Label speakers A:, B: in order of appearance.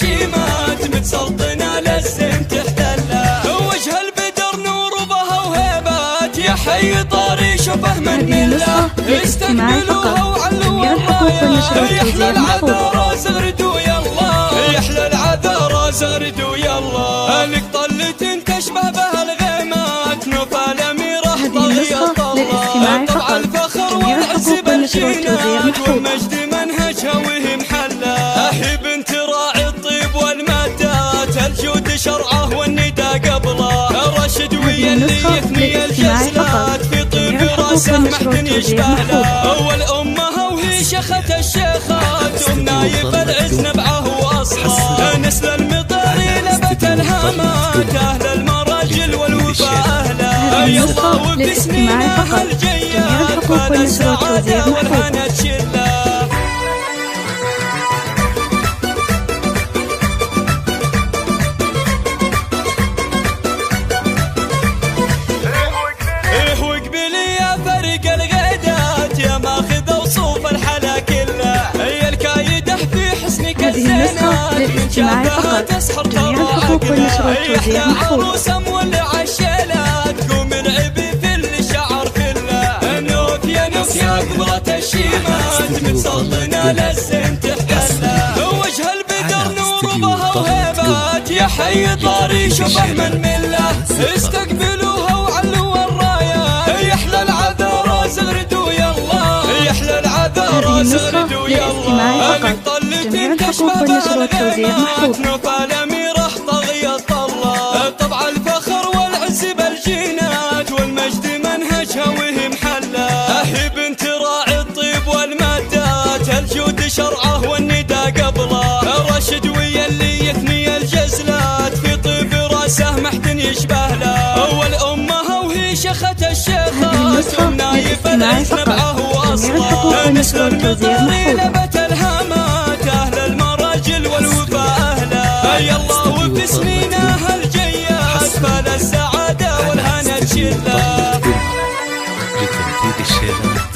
A: الشيمات متسلطنة للزين تحتله. وجه البدر نور وبها وهيبات يا حي طاري شبه من مله. استقبلوها وعلوا الرايات يحلى العذارى زغردوا يلا. يحلى العذارى زغردوا يلا. لك طلة تشبه بها الغيمات نوفل أميرة طغية طلة. طبع الفخر والعز بالجينات والمجد منهجها وهي محلة. هي بنت راعي الطيب والمادات الجود شرعه والندى قبله. رشد ويا اللي يثني الجزلات في طيب راسه محد يشبه له. أول أمها وهي شيخة الشيخات ومنايب العز نبعه وأصله. نسل المطاري لبت الهامات أهل المراجل والوفاء أهله. يلا وباسمنا هالجيات فالسعادة والهنا تشله.
B: هذه النسخة للاستماع فقط. جميع الحقوق والنشر والتوزيع محفوظ.
A: عروسة مولع الشيلات قوم العبي في الشعر كله. نوف يا نوف يا قبرة الشيمات متسلطنة للزين تحتله. وجه البدر نور وبها وهيبات يا حي طاري شبه من مله. استقبلوها وعلوا الرايات يحلى العذارى زغردوا يلا. يحلى العذارى زغردوا يلا.
B: جميع الحقوق والنشر والتوزيع محفوظ.
A: نوفل أميرة طغية طلة. طبع الفخر والعز بالجينات والمجد منهجها وهي محلة. هي بنت راعي الطيب والمادات الجود شرعه والندى قبله. رشد ويا اللي يثني الجزلات في طيب راسه محد يشبه له. أول أمها وهي شيخة الشيخات ومنايب العز نبعه وأصله. نسل المطاري لبت الهامات أهل المراجل والوفاء أهله. يلا وباسمنا هالجيات فالسعادة والهنا تشله.
C: لتنفيذ الشيلات